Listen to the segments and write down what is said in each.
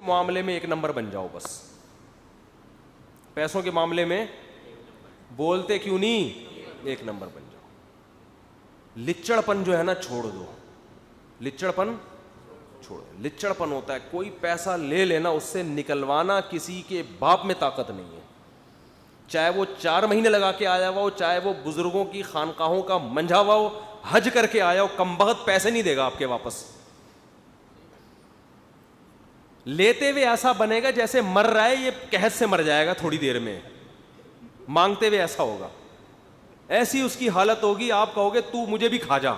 معاملے میں ایک نمبر بن جاؤ بس. پیسوں کے معاملے میں بولتے کیوں نہیں, ایک نمبر بن جاؤ. لچڑپن جو ہے نا چھوڑ دو, لچڑپن چھوڑ. لچڑپن ہوتا ہے کوئی پیسہ لے لینا, اس سے نکلوانا کسی کے باپ میں طاقت نہیں ہے, چاہے وہ 4 مہینے لگا کے آیا ہوا ہو, چاہے وہ بزرگوں کی خانقاہوں کا منجھا ہوا ہو, حج کر کے آیا ہو, کمبخت پیسے نہیں دے گا آپ کے واپس. لیتے ہوئے ایسا بنے گا جیسے مر رہا ہے, یہ قحط سے مر جائے گا تھوڑی دیر میں. مانگتے ہوئے ایسا ہوگا, ایسی اس کی حالت ہوگی, آپ کہو گے تو مجھے بھی کھا جا,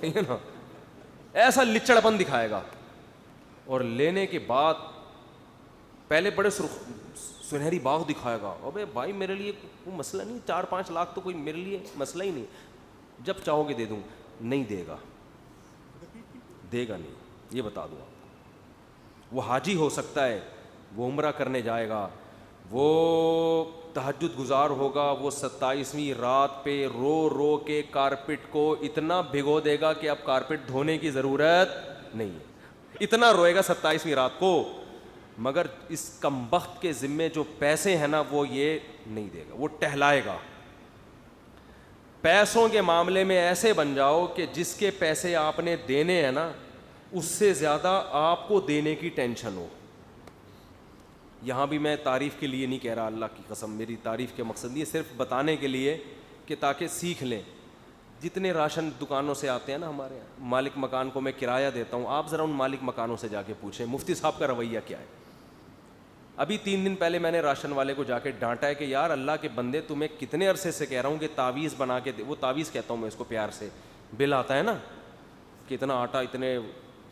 ٹھیک ہے نا. ایسا لچڑپن دکھائے گا. اور لینے کے بعد پہلے بڑے سنہری باغ دکھائے گا, ابے بھائی میرے لیے کوئی مسئلہ نہیں, 4-5 لاکھ تو کوئی میرے لیے مسئلہ ہی نہیں, جب چاہو گے دے دوں. نہیں دے گا, دے گا نہیں, یہ بتا دوں آپ. وہ حاجی ہو سکتا ہے, وہ عمرہ کرنے جائے گا, وہ تہجد گزار ہوگا, وہ 27ویں رات پہ رو رو کے کارپٹ کو اتنا بھگو دے گا کہ اب کارپٹ دھونے کی ضرورت نہیں ہے, اتنا روئے گا 27ویں رات کو. مگر اس کمبخت کے ذمے جو پیسے ہیں نا وہ یہ نہیں دے گا, وہ ٹہلائے گا. پیسوں کے معاملے میں ایسے بن جاؤ کہ جس کے پیسے آپ نے دینے ہیں نا اس سے زیادہ آپ کو دینے کی ٹینشن ہو. یہاں بھی میں تعریف کے لیے نہیں کہہ رہا, اللہ کی قسم میری تعریف کے مقصد نہیں, صرف بتانے کے لیے کہ تاکہ سیکھ لیں. جتنے راشن دکانوں سے آتے ہیں نا ہمارے یہاں, مالک مکان کو میں کرایہ دیتا ہوں, آپ ذرا ان مالک مکانوں سے جا کے پوچھیں مفتی صاحب کا رویہ کیا ہے. ابھی 3 دن پہلے میں نے راشن والے کو جا کے ڈانٹا ہے کہ یار اللہ کے بندے تمہیں کتنے عرصے سے کہہ رہا ہوں کہ تعویذ بنا کے دے, وہ تعویذ کہتا ہوں میں اس کو پیار سے, بل آتا ہے نا کہ اتنا آٹا اتنے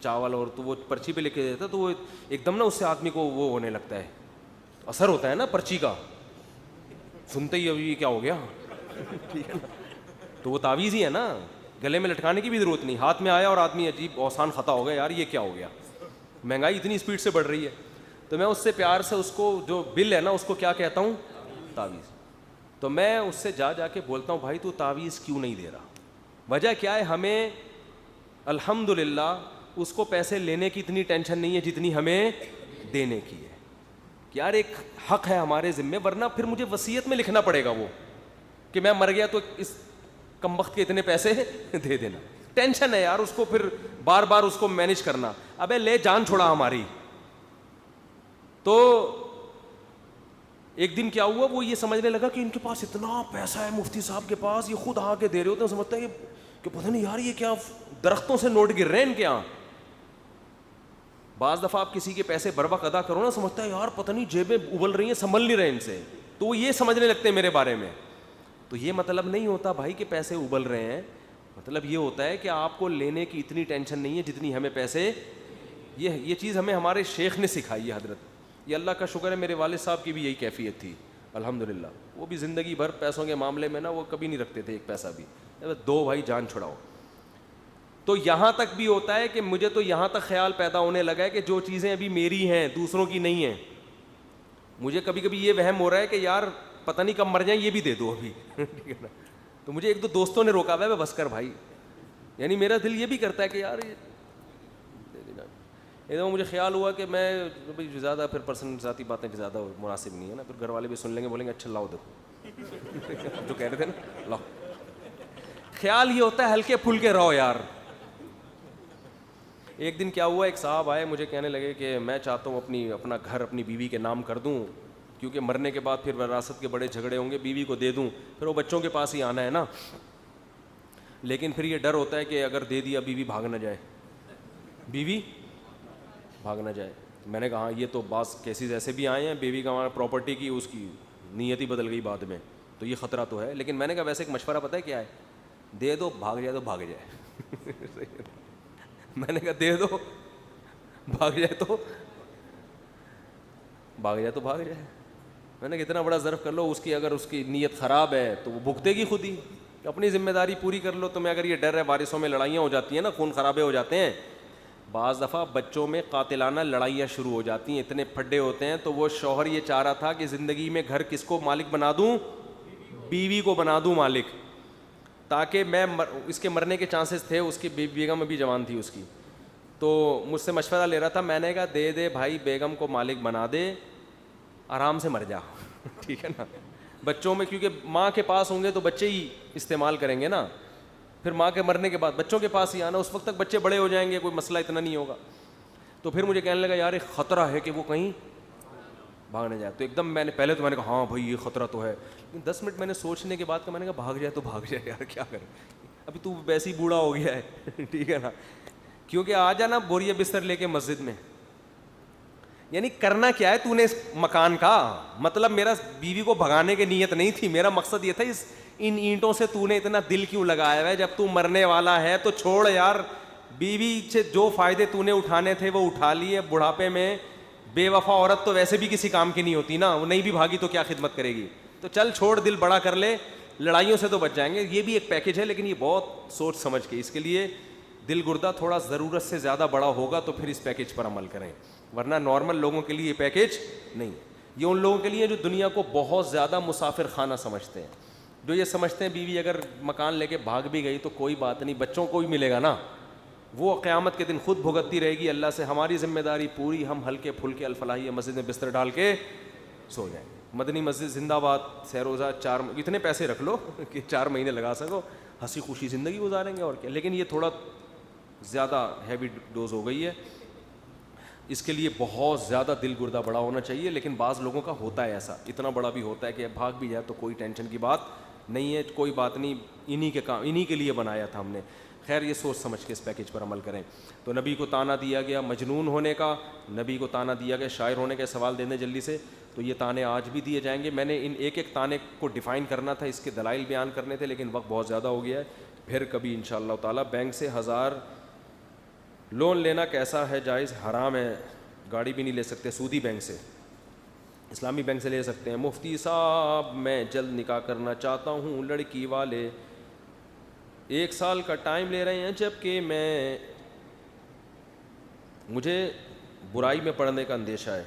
چاول, اور تو وہ پرچی پہ لے کے دیتا تو وہ ایک دم نا اس سے آدمی کو وہ ہونے لگتا ہے, اثر ہوتا ہے نا پرچی کا, سنتے ہی ابھی کیا ہو گیا, ٹھیک ہے نا. تو وہ تعویذ ہی ہے نا, گلے میں لٹکانے کی بھی ضرورت نہیں, ہاتھ میں آیا اور آدمی عجیب اوسان خطا ہو گیا, یار یہ کیا ہو گیا, مہنگائی اتنی اسپیڈ سے بڑھ رہی ہے. تو میں اس سے پیار سے اس کو جو بل ہے نا اس کو کیا کہتا ہوں, تعویذ. تو میں اس سے جا جا کے بولتا ہوں بھائی تو تعویذ کیوں نہیں دے رہا, وجہ کیا ہے, ہمیں الحمدللہ اس کو پیسے لینے کی اتنی ٹینشن نہیں ہے جتنی ہمیں دینے کی ہے. کہ یار ایک حق ہے ہمارے ذمے, ورنہ پھر مجھے وصیت میں لکھنا پڑے گا وہ کہ میں مر گیا تو اس کمبخت کے اتنے پیسے دے دینا. ٹینشن ہے یار اس کو, پھر بار بار اس کو مینیج کرنا. ابے لے جان چھوڑا ہماری. تو ایک دن کیا ہوا, وہ یہ سمجھنے لگا کہ ان کے پاس اتنا پیسہ ہے مفتی صاحب کے پاس, یہ خود آ کے دے رہے ہوتے ہیں, سمجھتا ہے کہ پتہ نہیں یار یہ کیا درختوں سے نوٹ گر رہے ہیں ان کے یہاں. بعض دفعہ آپ کسی کے پیسے بر وقت ادا کرو نا, سمجھتا ہے یار پتہ نہیں جیبیں ابل رہی ہیں, سنبھل نہیں رہے ان سے, تو وہ یہ سمجھنے لگتے ہیں میرے بارے میں. تو یہ مطلب نہیں ہوتا بھائی کہ پیسے ابل رہے ہیں, مطلب یہ ہوتا ہے کہ آپ کو لینے کی اتنی ٹینشن نہیں ہے جتنی ہمیں پیسے. یہ چیز ہمیں ہمارے شیخ نے سکھائی ہے حضرت. یہ اللہ کا شکر ہے, میرے والد صاحب کی بھی یہی کیفیت تھی الحمدللہ. وہ بھی زندگی بھر پیسوں کے معاملے میں نا وہ کبھی نہیں رکھتے تھے ایک پیسہ بھی, 2 بھائی جان چھڑاؤ. تو یہاں تک بھی ہوتا ہے کہ مجھے تو یہاں تک خیال پیدا ہونے لگا ہے کہ جو چیزیں ابھی میری ہیں دوسروں کی نہیں ہیں, مجھے کبھی کبھی یہ وہم ہو رہا ہے کہ یار پتہ نہیں کب مر جائیں, یہ بھی دے دو ابھی, ٹھیک ہے نا. تو مجھے 1-2 دوستوں نے روکا ہوا ہے, بس کر بھائی, یعنی میرا دل یہ بھی کرتا ہے کہ یار ایک دم مجھے خیال ہوا کہ میں زیادہ پھر پرسنل ذاتی باتیں زیادہ مناسب نہیں ہے نا, پھر گھر والے بھی سن لیں گے, بولیں گے اچھا لاؤ دیکھو جو کہہ رہے تھے نا لاؤ. خیال یہ ہوتا ہے ہلکے پھلکے رہو یار. ایک دن کیا ہوا, ایک صاحب آئے مجھے کہنے لگے کہ میں چاہتا ہوں اپنا گھر اپنی بیوی کے نام کر دوں, کیونکہ مرنے کے بعد پھر وراثت کے بڑے جھگڑے ہوں گے, بیوی کو دے دوں, پھر وہ بچوں کے پاس ہی آنا ہے نا. لیکن پھر یہ ڈر ہوتا ہے کہ اگر دے دیا بیوی بھاگ نہ جائے, بیوی بھاگ نہ جائے. میں نے کہا یہ تو بعض کیسز ایسے بھی آئے ہیں, بیوی کا ہمارا پراپرٹی کی اس کی نیت ہی بدل گئی بعد میں, تو یہ خطرہ تو ہے. لیکن میں نے کہا ویسے ایک مشورہ پتہ ہے کیا ہے, دے دو, بھاگ جائے تو بھاگ جائے. میں نے کہا دے دو, بھاگ جائے تو بھاگ جائے. میں نے کہا اتنا بڑا ظرف کر لو, اس کی اگر اس کی نیت خراب ہے تو وہ بھگتے گی خود ہی, اپنی ذمہ داری پوری کر لو. تمہیں اگر یہ ڈر ہے, وارثوں میں لڑائیاں ہو جاتی ہیں نا, خون خرابے ہو جاتے ہیں, بعض دفعہ بچوں میں قاتلانہ لڑائیاں شروع ہو جاتی ہیں, اتنے پھڈے ہوتے ہیں. تو وہ شوہر یہ چاہ رہا تھا کہ زندگی میں گھر کس کو مالک بنا دوں, بیوی کو بنا دوں مالک, تاکہ میں اس کے مرنے کے چانسز تھے, اس کی بیگم بھی جوان تھی اس کی, تو مجھ سے مشورہ لے رہا تھا, میں نے کہا دے دے بھائی, بیگم کو مالک بنا دے, آرام سے مر جا. ٹھیک ہے نا, بچوں میں کیونکہ ماں کے پاس ہوں گے تو بچے ہی استعمال کریں گے نا, پھر ماں کے مرنے کے بعد بچوں کے پاس ہی آنا, اس وقت تک بچے بڑے ہو جائیں گے, کوئی مسئلہ اتنا نہیں ہوگا. تو پھر مجھے کہنے لگا یار ایک خطرہ ہے کہ وہ کہیں بھاگنے جائے. تو ایک دم میں نے پہلے تو میں نے کہا ہاں بھائی یہ خطرہ تو ہے, 10 منٹ میں نے سوچنے کے بعد کہ میں نے کہا بھاگ جائے تو بھاگ جائے یار, کیا کرے, ابھی تو ویسے ہی بوڑھا ہو گیا ہے. ٹھیک ہے نا, کیونکہ آ جانا بوریا بستر لے کے مسجد میں, یعنی کرنا کیا ہے تو نے اس مکان کا, مطلب میرا بیوی کو بھگانے کی نیت نہیں تھی, میرا مقصد یہ تھا ان اینٹوں سے تو نے اتنا دل کیوں لگایا ہے, جب تو مرنے والا ہے تو چھوڑ یار, بیوی سے جو فائدے تو نے اٹھانے تھے وہ اٹھا لیے. بڑھاپے میں بے وفا عورت تو ویسے بھی کسی کام کی نہیں ہوتی نا, وہ نہیں بھی بھاگی تو کیا خدمت کرے گی, تو چل چھوڑ, دل بڑا کر لے, لڑائیوں سے تو بچ جائیں گے. یہ بھی ایک پیکیج ہے, لیکن یہ بہت سوچ سمجھ کے, اس کے لیے دل گردہ تھوڑا ضرورت سے زیادہ بڑا ہوگا تو پھر اس پیکیج پر عمل کریں, ورنہ نارمل لوگوں کے لیے یہ پیکیج نہیں. یہ ان لوگوں کے لیے جو دنیا کو بہت زیادہ مسافر خانہ سمجھتے ہیں, جو یہ سمجھتے ہیں بیوی اگر مکان لے کے بھاگ بھی گئی تو کوئی بات نہیں, بچوں کو بھی ملے گا نا, وہ قیامت کے دن خود بھگتتی رہے گی اللہ سے, ہماری ذمہ داری پوری, ہم ہلکے پھلکے الفلاحیہ مسجد میں بستر ڈال کے سو جائیں. مدنی مسجد زندہ باد, سہروزہ 4 اتنے پیسے رکھ لو کہ 4 مہینے لگا سکو, ہنسی خوشی زندگی گزاریں گے اور کیا. لیکن یہ تھوڑا زیادہ ہیوی ڈوز ہو گئی ہے, اس کے لیے بہت زیادہ دل گردہ بڑا ہونا چاہیے. لیکن بعض لوگوں کا ہوتا ہے ایسا, اتنا بڑا بھی ہوتا ہے کہ بھاگ بھی جائے تو کوئی ٹینشن کی بات نہیں ہے, کوئی بات نہیں, انہی کے لیے بنایا تھا ہم نے. خیر یہ سوچ سمجھ کے اس پیکیج پر عمل کریں. تو نبی کو تانا دیا گیا مجنون ہونے کا, نبی کو تانا دیا گیا شاعر ہونے کے. سوال دیں جلدی سے, تو یہ تانے آج بھی دیے جائیں گے. میں نے ان ایک ایک تانے کو ڈیفائن کرنا تھا, اس کے دلائل بیان کرنے تھے, لیکن وقت بہت زیادہ ہو گیا ہے. پھر کبھی انشاءاللہ تعالیٰ. بینک سے 1000 لون لینا کیسا ہے, جائز حرام ہے, گاڑی بھی نہیں لے سکتے سودی بینک سے, اسلامی بینک سے لے سکتے ہیں. مفتی صاحب میں جلد نکاح کرنا چاہتا ہوں, لڑکی والے 1 سال کا ٹائم لے رہے ہیں, جبکہ مجھے برائی میں پڑنے کا اندیشہ ہے,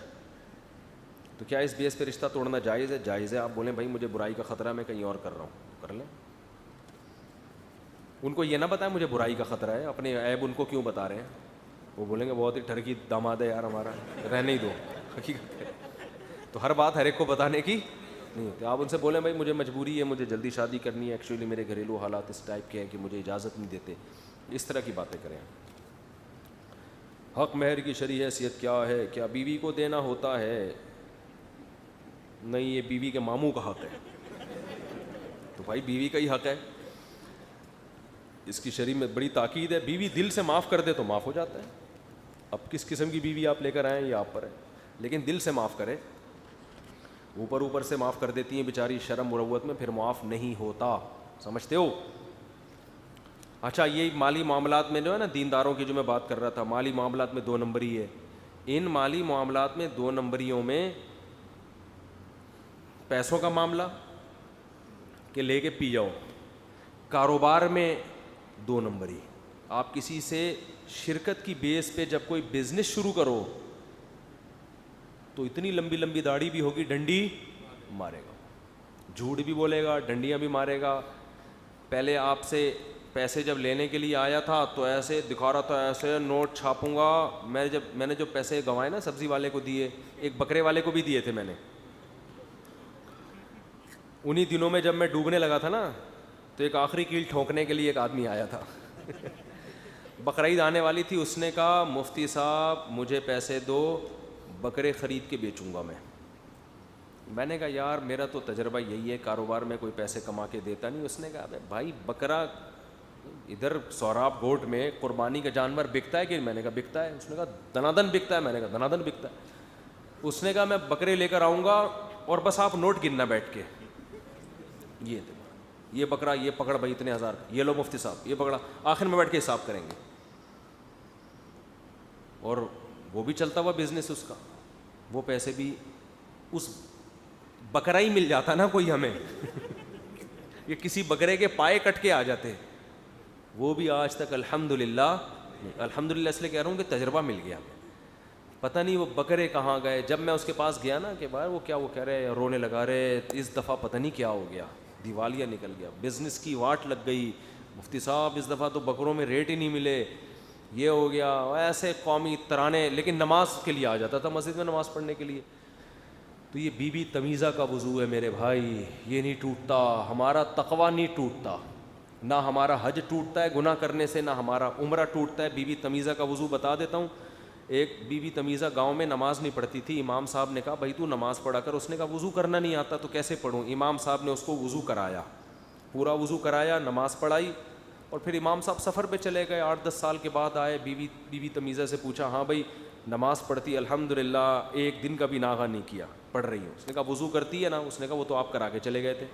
تو کیا اس بیس پہ رشتہ توڑنا جائز ہے؟ جائز ہے. آپ بولیں بھائی مجھے برائی کا خطرہ ہے, میں کہیں اور کر رہا ہوں, کر لیں. ان کو یہ نہ بتائیں مجھے برائی کا خطرہ ہے, اپنے عیب ان کو کیوں بتا رہے ہیں, وہ بولیں گے بہت ہی ٹھرکی داماد ہے یار ہمارا, رہنے ہی دو. حقیقت ہے تو ہر بات ہر ایک کو بتانے کی نہیں ہوتی. آپ ان سے بولیں بھائی مجھے مجبوری ہے, مجھے جلدی شادی کرنی ہے, ایکچولی میرے گھریلو حالات اس ٹائپ کے ہیں کہ مجھے اجازت نہیں دیتے, اس طرح کی باتیں کریں. حق مہر کی شرعی حیثیت کیا ہے, کیا بیوی کو دینا ہوتا ہے؟ نہیں, یہ بیوی کے ماموں کا حق ہے. تو بھائی بیوی کا ہی حق ہے, اس کی شرع میں بڑی تاکید ہے. بیوی دل سے معاف کر دے تو معاف ہو جاتا ہے. اب کس قسم کی بیوی آپ لے کر آئیں یہ آپ پر ہے, لیکن دل سے معاف کرے. اوپر سے معاف کر دیتی ہیں بیچاری شرم مروت میں, پھر معاف نہیں ہوتا, سمجھتے ہو. اچھا یہ مالی معاملات میں جو ہے نا, دینداروں کی جو میں بات کر رہا تھا, مالی معاملات میں 2 نمبری ہے. ان مالی معاملات میں 2 نمبریوں میں پیسوں کا معاملہ کہ لے کے پی جاؤ, کاروبار میں 2 نمبری. آپ کسی سے شرکت کی بیس پہ جب کوئی بزنس شروع کرو تو اتنی لمبی لمبی داڑھی بھی ہوگی, ڈنڈی مارے گا, جھوٹ بھی بولے گا, ڈنڈیاں بھی مارے گا. پہلے آپ سے پیسے جب لینے کے لیے آیا تھا تو ایسے دکھا رہا تھا, ایسے نوٹ چھاپوں گا. میں نے جو پیسے گنوائے نا, سبزی والے کو دیے, ایک بکرے والے کو بھی دیے تھے میں نے. انہی دنوں میں جب میں ڈوبنے لگا تھا نا, تو ایک آخری کیل ٹھونکنے کے لیے ایک آدمی آیا تھا. بقرعید آنے والی تھی, اس نے کہا مفتی صاحب مجھے پیسے دو, بکرے خرید کے بیچوں گا میں. میں نے کہا یار میرا تو تجربہ یہی ہے, کاروبار میں کوئی پیسے کما کے دیتا نہیں. اس نے کہا بھائی بکرا ادھر سوراب گوٹ میں قربانی کا جانور بکتا ہے کہ؟ میں نے کہا بکتا ہے. اس نے کہا دنادن بکتا ہے. میں نے کہا دنادن بکتا ہے. اس نے کہا میں بکرے لے کر آؤں گا اور بس آپ نوٹ گننا بیٹھ کے, یہ بکرا یہ پکڑ بھائی اتنے 1000, یہ لو مفتی صاحب یہ پکڑا, آخر میں بیٹھ کے حساب کریں گے. اور وہ بھی چلتا ہوا بزنس اس کا, وہ پیسے بھی اس بکرا ہی مل جاتا نا کوئی ہمیں یہ کسی بکرے کے پائے کٹ کے آ جاتے, وہ بھی آج تک الحمدللہ اس لیے کہہ رہا ہوں کہ تجربہ مل گیا. پتہ نہیں وہ بکرے کہاں گئے. جب میں اس کے پاس گیا نا کہ بھائی وہ کہہ رہے رونے لگا رہے, اس دفعہ پتہ نہیں کیا ہو گیا, دیوالیہ نکل گیا, بزنس کی واٹ لگ گئی. مفتی صاحب اس دفعہ تو بکروں میں ریٹ ہی نہیں ملے. یہ ہو گیا، ایسے قومی ترانے، لیکن نماز کے لیے آ جاتا تھا مسجد میں نماز پڑھنے کے لیے. تو یہ بی بی تمیزہ کا وضو ہے میرے بھائی، یہ نہیں ٹوٹتا. ہمارا تقویٰ نہیں ٹوٹتا، نہ ہمارا حج ٹوٹتا ہے گناہ کرنے سے، نہ ہمارا عمرہ ٹوٹتا ہے. بی بی تمیزہ کا وضو بتا دیتا ہوں. ایک بی بی تمیزہ گاؤں میں نماز نہیں پڑھتی تھی. امام صاحب نے کہا بھائی تو نماز پڑھا کر. اس نے کہا وضو کرنا نہیں آتا تو کیسے پڑھوں. امام صاحب نے اس کو وضو کرایا، پورا وضو کرایا، نماز پڑھائی. اور پھر امام صاحب سفر پہ چلے گئے. 8-10 سال کے بعد آئے. بی بی تمیزہ سے پوچھا ہاں بھائی نماز پڑھتی الحمدللہ، ایک دن کا بھی ناغہ نہیں کیا، پڑھ رہی ہوں. اس نے کہا وضو کرتی ہے نا. اس نے کہا وہ تو آپ کرا کے چلے گئے تھے.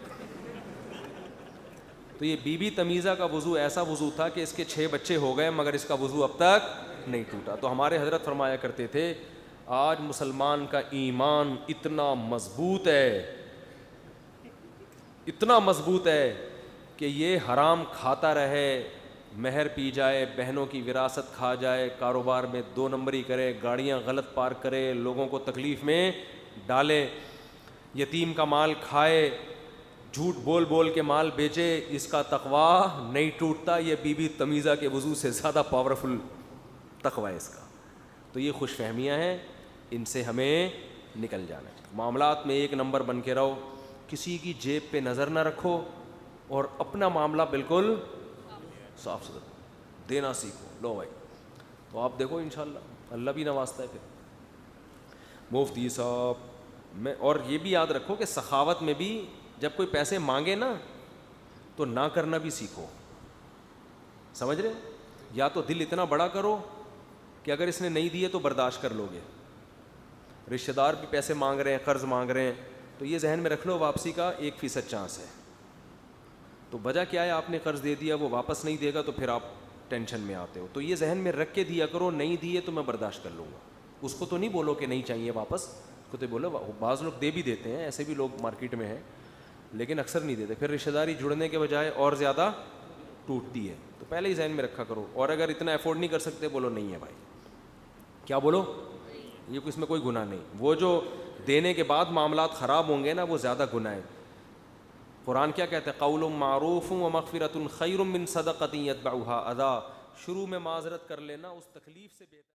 تو یہ بی بی تمیزہ کا وضو ایسا وضو تھا کہ اس کے 6 بچے ہو گئے مگر اس کا وضو اب تک نہیں ٹوٹا. تو ہمارے حضرت فرمایا کرتے تھے آج مسلمان کا ایمان اتنا مضبوط ہے، اتنا مضبوط ہے کہ یہ حرام کھاتا رہے، مہر پی جائے، بہنوں کی وراثت کھا جائے، کاروبار میں 2 نمبری کرے، گاڑیاں غلط پارک کرے، لوگوں کو تکلیف میں ڈالے، یتیم کا مال کھائے، جھوٹ بول بول کے مال بیچے، اس کا تقویٰ نہیں ٹوٹتا. یہ بی بی تمیزہ کے وضو سے زیادہ پاورفل تقویٰ ہے اس کا. تو یہ خوش فہمیاں ہیں، ان سے ہمیں نکل جانا ہے. معاملات میں 1 نمبر بن کے رہو، کسی کی جیب پہ نظر نہ رکھو، اور اپنا معاملہ بالکل صاف ستھرا دینا سیکھو. لو بھائی تو آپ دیکھو انشاءاللہ اللہ بھی نوازتا ہے. پھر مفتی صاحب میں، اور یہ بھی یاد رکھو کہ سخاوت میں بھی جب کوئی پیسے مانگے نا تو نہ کرنا بھی سیکھو. سمجھ رہے؟ یا تو دل اتنا بڑا کرو کہ اگر اس نے نہیں دیے تو برداشت کر لو گے. رشتہ دار بھی پیسے مانگ رہے ہیں، قرض مانگ رہے ہیں، تو یہ ذہن میں رکھ لو واپسی کا 1% چانس ہے. تو وجہ کیا ہے؟ آپ نے قرض دے دیا، وہ واپس نہیں دے گا تو پھر آپ ٹینشن میں آتے ہو. تو یہ ذہن میں رکھ کے دیا کرو، نہیں دیے تو میں برداشت کر لوں گا. اس کو تو نہیں بولو کہ نہیں چاہیے واپس، کو تو بولو. بعض لوگ دے بھی دیتے ہیں، ایسے بھی لوگ مارکیٹ میں ہیں، لیکن اکثر نہیں دیتے. پھر رشتہ داری جڑنے کے بجائے اور زیادہ ٹوٹتی ہے. تو پہلے ہی ذہن میں رکھا کرو. اور اگر اتنا افورڈ نہیں کر سکتے بولو نہیں ہے بھائی. کیا بولو؟ یہ اس میں کوئی گناہ نہیں. وہ جو دینے کے بعد معاملات خراب ہوں گے نا وہ زیادہ گناہ ہے. قرآن کیا کہتا ہے؟ قول معروف و مغفرۃ خیر من صدقۃ یتبعها اذی. شروع میں معذرت کر لینا اس تکلیف سے بہتر.